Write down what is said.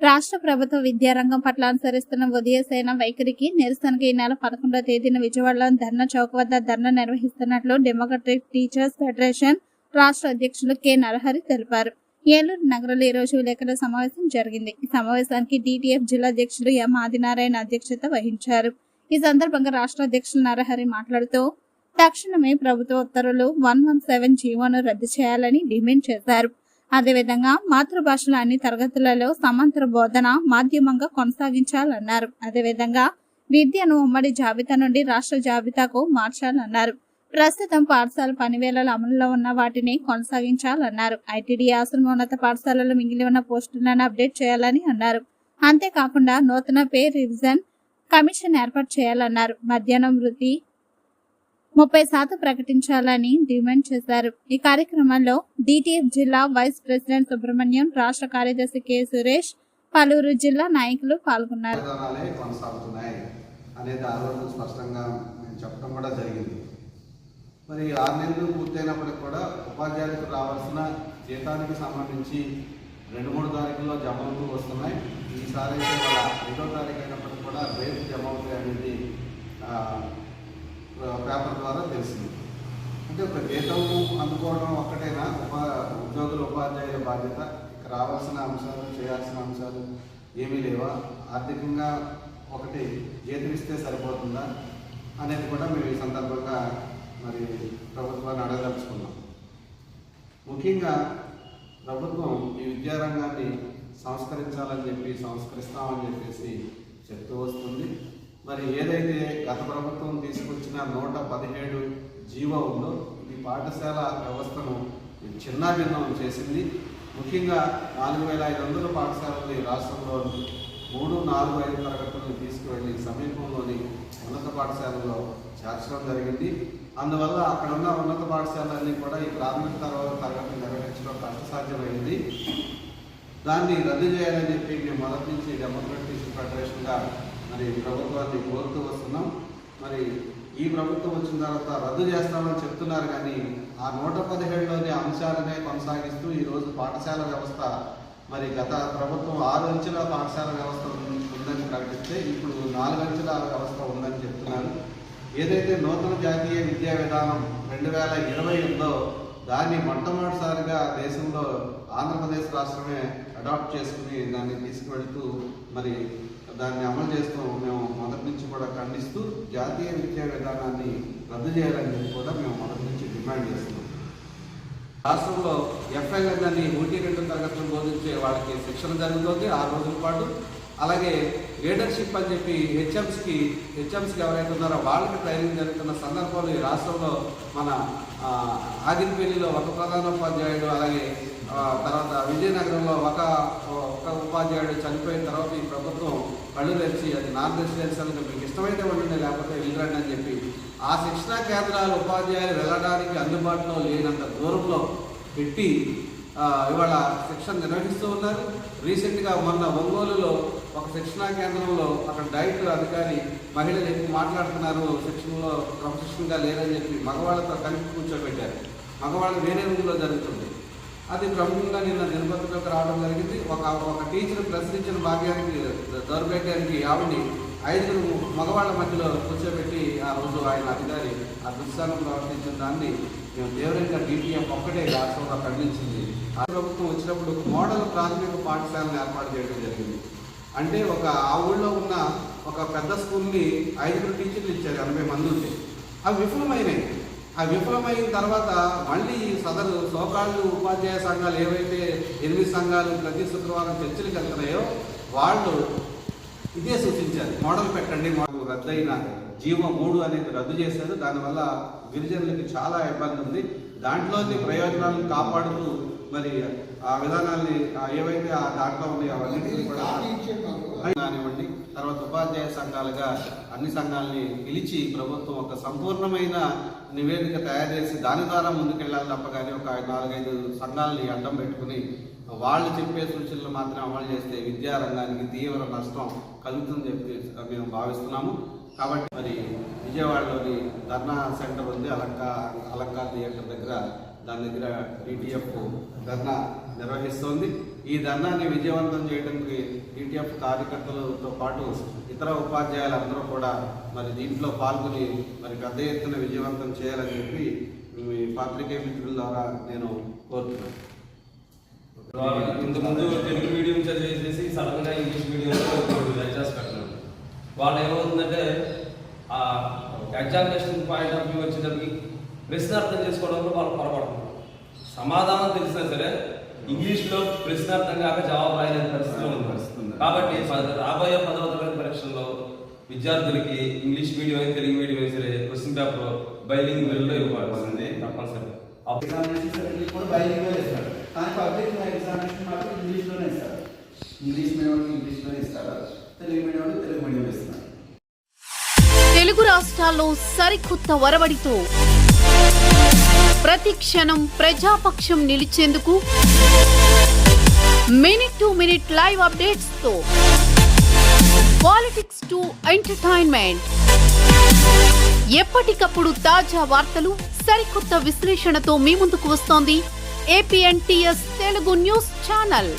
రాష్ట్ర ప్రభుత్వ విద్యారంగం పట్ల అనుసరిస్తున్న ఉదయసేన వైఖరికి నిరసనగా ఈ నెల 11వ తేదీన విజయవాడలోని ధర్నా చౌక్ వద్ద ధర్నా నిర్వహిస్తున్నట్లు డెమోక్రటిక్ టీచర్స్ ఫెడరేషన్ రాష్ట్ర అధ్యక్షులు కె నరహరి తెలిపారు. ఏలూరు నగరంలో ఈ రోజు విలేకరుల సమావేశం జరిగింది. ఈ సమావేశానికి డిటిఎఫ్ జిల్లా అధ్యక్షులు ఎం ఆదినారాయణ అధ్యక్షత వహించారు. ఈ సందర్భంగా రాష్ట్ర అధ్యక్షులు నరహరి మాట్లాడుతూ తక్షణమే ప్రభుత్వ ఉత్తర్వులు 117 జీవోను రద్దు చేయాలని డిమాండ్ చేశారు. అదేవిధంగా మాతృభాషలో అన్ని తరగతులలో సమాంతర బోధన మాధ్యమంగా కొనసాగించాలన్నారు. అదేవిధంగా విద్యను ఉమ్మడి జాబితా నుండి రాష్ట్ర జాబితాకు మార్చాలన్నారు. ప్రస్తుతం పాఠశాల పనివేళల అమలులో ఉన్న వాటిని కొనసాగించాలన్నారు. ఐటీడీ ఆశ్రమోన్నత పాఠశాలలో మిగిలి ఉన్న పోస్టులను అప్డేట్ చేయాలని అన్నారు. అంతేకాకుండా నూతన పే రివిజన్ కమిషన్ ఏర్పాటు చేయాలన్నారు. మధ్యాహ్నం వృత్తి 30% ప్రకటించాలని డిమాండ్ చేశారు. ఈ కార్యక్రమంలో డిటిఎఫ్ జిల్లా వైస్ ప్రెసిడెంట్ సుబ్రహ్మణ్యం, రాష్ట్ర కార్యదర్శి కె సురేష్, పలువురు జిల్లా నాయకులు పాల్గొన్నారు. మరి 6 నెలలు పూర్తయినప్పటికి కూడా ఉపాధ్యాయులకు రావాల్సిన జీతానికి సంబంధించి 2-3 తారీఖుల్లో జమ అవుతూ వస్తున్నాయి. ఈసారి అయితే వాళ్ళ 5వ తారీఖు అయినప్పటికీ కూడా రేపు జమ అవుతాయి అనేది పేపర్ ద్వారా తెలిసింది. అంటే ఒక జీతం అందుకోవడం ఒక్కటేనా ఉద్యోగుల ఉపాధ్యాయుల బాధ్యత? ఇక రావాల్సిన అంశాలు, చేయాల్సిన అంశాలు ఏమీ లేవా? ఆర్థికంగా ఒకటి జీతం ఇస్తే సరిపోతుందా అనేది కూడా మేము ఈ సందర్భంగా మరి ప్రభుత్వాన్ని అడగదలుచుకున్నాం. ముఖ్యంగా ప్రభుత్వం ఈ విద్యారంగాన్ని సంస్కరిస్తామని చెప్పేసి చెప్తూ వస్తుంది. మరి ఏదైతే గత ప్రభుత్వం తీసుకొచ్చిన 117 జీవో ఉందో ఇది పాఠశాల వ్యవస్థను చిన్నాభిన్నం చేసింది. ముఖ్యంగా 4500 పాఠశాలని రాష్ట్రంలో 3, 4, 5 తరగతులను తీసుకువెళ్ళి సమీపంలోని ఉన్నత పాఠశాలలో చేర్చడం జరిగింది. అందువల్ల అక్కడ ఉన్న ఉన్నత పాఠశాలన్నీ కూడా ఈ ప్రాథమిక తరగతి నిర్వహించడం కష్టసాధ్యమైంది. దాన్ని రద్దు చేయాలని చెప్పి మేము మొదటి నుంచి డెమోక్రటిక్ టీచర్స్ ఫెడరేషన్గా మరి ప్రభుత్వాన్ని కోరుతూ వస్తున్నాం. మరి ఈ ప్రభుత్వం వచ్చిన తర్వాత రద్దు చేస్తామని చెప్తున్నారు, కానీ ఆ 117లోని అంశాలనే కొనసాగిస్తూ ఈరోజు పాఠశాల వ్యవస్థ మరి గత ప్రభుత్వం 6 అంచెల పాఠశాల వ్యవస్థ ఉందని ప్రకటిస్తే ఇప్పుడు 4 అంచెల వ్యవస్థ ఉందని చెప్తున్నారు. ఏదైతే నూతన జాతీయ విద్యా విధానం 2020 ఉందో దాన్ని మొట్టమొదటిసారిగా దేశంలో ఆంధ్రప్రదేశ్ రాష్ట్రమే అడాప్ట్ చేసుకుని దాన్ని తీసుకువెళ్తూ మరి దాన్ని అమలు చేస్తూ మేము మొదటి నుంచి కూడా ఖండిస్తూ జాతీయ విద్యా విధానాన్ని రద్దు చేయాలని కూడా మేము మొదటి నుంచి డిమాండ్ చేస్తున్నాం. రాష్ట్రంలో ఎఫ్ఐఎల్ అని 1-2 తరగతులు బోధించే వాళ్ళకి శిక్షణ జరుగుతుంది 6 రోజుల పాటు. అలాగే లీడర్షిప్ అని చెప్పి హెచ్ఎంస్కి ఎవరైతే ఉన్నారో వాళ్ళకి ట్రైనింగ్ జరుగుతున్న సందర్భంలో ఈ రాష్ట్రంలో మన ఆగిరిపల్లిలో ఒక ప్రధానోపాధ్యాయుడు, అలాగే తర్వాత విజయనగరంలో ఒక ఉపాధ్యాయుడు చనిపోయిన తర్వాత ఈ ప్రభుత్వం కళ్ళు తెరిచి అది నాన్ రెసిడెన్షియల్గా మీకు ఇష్టమైతే ఉండండి లేకపోతే వెళ్ళరండి అని చెప్పి ఆ శిక్షణా కేంద్రాలు ఉపాధ్యాయులు వెళ్ళడానికి అందుబాటులో లేనంత దూరంలో పెట్టి ఇవాళ శిక్షణ నిర్వహిస్తూ ఉన్నారు. రీసెంట్గా మొన్న ఒంగోలులో ఒక శిక్షణా కేంద్రంలో అక్కడ డైట్ అధికారి మహిళలు ఎక్కువ మాట్లాడుతున్నారు, శిక్షణలో క్రమశిక్షణగా లేదని చెప్పి మగవాళ్ళతో కలిపి కూర్చోబెట్టారు. మగవాళ్ళు వేరే రూమ్లో జరుగుతుంది. అది ప్రముఖంగా నిన్న దినపత్రికలకు రావడం జరిగింది. ఒక టీచర్ ప్రశ్నించిన భాగ్యానికి దౌర్భాగ్యానికి ఆవిడ్ని 5 మగవాళ్ళ మధ్యలో కూర్చోబెట్టి ఆ రోజు ఆయన అధికారి ఆ దుస్సానం ప్రవర్తించిన దాన్ని మేము తీవ్రంగా డిటిఎఫ్ ఒక్కటే రాష్ట్రంలో ఖండించింది. ఆ ప్రభుత్వం వచ్చినప్పుడు ఒక మోడల్ ప్రాథమిక పాఠశాలను ఏర్పాటు చేయడం జరిగింది. అంటే ఆ ఊళ్ళో ఉన్న ఒక పెద్ద స్కూల్ని 5 టీచర్లు ఇచ్చారు, 80 మంది ఉంటే అవి విఫలమైనాయి. ఆ విఫలమైన తర్వాత మళ్ళీ సదరు సోకాళ్ళు ఉపాధ్యాయ సంఘాలు ఏవైతే 8 సంఘాలు ప్రతి శుక్రవారం చర్చలకు వెళ్తున్నాయో వాళ్ళు ఇదే సూచించారు, మోడల్ పెట్టండి. మాకు రద్దయిన జీవో 3 అనేది రద్దు చేశారు. దానివల్ల గిరిజనులకి చాలా ఇబ్బంది ఉంది. దాంట్లోని ప్రయోజనాలను కాపాడుతూ మరి ఆ విధానాల్ని ఏవైతే దాంట్లో ఉన్నాయో అవన్నింటినీ కూడా కానివ్వండి, తర్వాత ఉపాధ్యాయ సంఘాలుగా అన్ని సంఘాలని పిలిచి ప్రభుత్వం ఒక సంపూర్ణమైన నివేదిక తయారు చేసి దాని ద్వారా ముందుకెళ్ళాలి తప్ప కానీ ఒక 4-5 సంఘాలని అడ్డం పెట్టుకుని వాళ్ళు చెప్పే సూచనలు మాత్రం అమలు చేస్తే విద్యారంగానికి తీవ్ర నష్టం కలుగుతుందని చెప్పి మేము భావిస్తున్నాము. కాబట్టి మరి విజయవాడలోని ధర్నా సెంటర్ ఉంది, అలంకార్ థియేటర్ దగ్గర దాని దగ్గర DTF ధర్నా నిర్వహిస్తోంది. ఈ ధర్నాన్ని విజయవంతం చేయడానికి DTF కార్యకర్తలతో పాటు ఇతర ఉపాధ్యాయులందరూ కూడా మరి దీంట్లో పాల్గొని మరి పెద్ద ఎత్తున విజయవంతం చేయాలని చెప్పి మీ పాత్రికేయ మిత్రుల ద్వారా నేను కోరుతున్నాను. ఇంతకుముందు తెలుగు మీడియం చదివేసేసి సడన్గా ఇంగ్లీష్ మీడియంలో ఎగ్జామ్స్ పెట్టినారు. వాళ్ళు ఏమవుతుందంటే ఆ ఎగ్జామినేషన్ పాయింట్ ఆఫ్ వ్యూ వచ్చేటప్పటికి ప్రశ్న అర్థం చేసుకోవడంలో వాళ్ళు పొరపడుతున్నారు. సమాధానం తెలిసినా సరే ఇంగ్లీష్లో ప్రశ్న అర్థం కాక జవాబు రాయలేని పరిస్థితిలో ఉంది. కాబట్టి రాబోయే 10వ తరగతి పరీక్షల్లో విద్యార్థులకి ఇంగ్లీష్ మీడియం అయితే తెలుగు మీడియం అయితే సరే క్వశ్చన్ పేపర్ బైలింగ్వెల్లో ఇవ్వాల్సింది తప్పనిసరి. ఎగ్జామినేషన్ కూడా బైలింగ్వెల్ ఇస్తారు, కానీ పబ్లిక్ ఎగ్జామినేషన్ మాత్రం ఇంగ్లీష్లోనే ఇస్తారు. ఇంగ్లీష్ మీడియం ఇంగ్లీష్లోనే ఇస్తారు, తెలుగు మీడియం తెలుగు మీడియం ఇస్తారు. తెలుగు రాష్ట్రాల్లో సరికొత్త ఒరవడితో ప్రతి క్షణం ప్రజాపక్షం నిలిచేందుకు minute to minute live updates తో పాలిటిక్స్ టు ఎంటర్టైన్మెంట్, ఎప్పటికప్పుడు తాజా వార్తలు సరికొత్త విశ్లేషణతో మీ ముందుకు వస్తోంది APNTS తెలుగు న్యూస్ ఛానల్.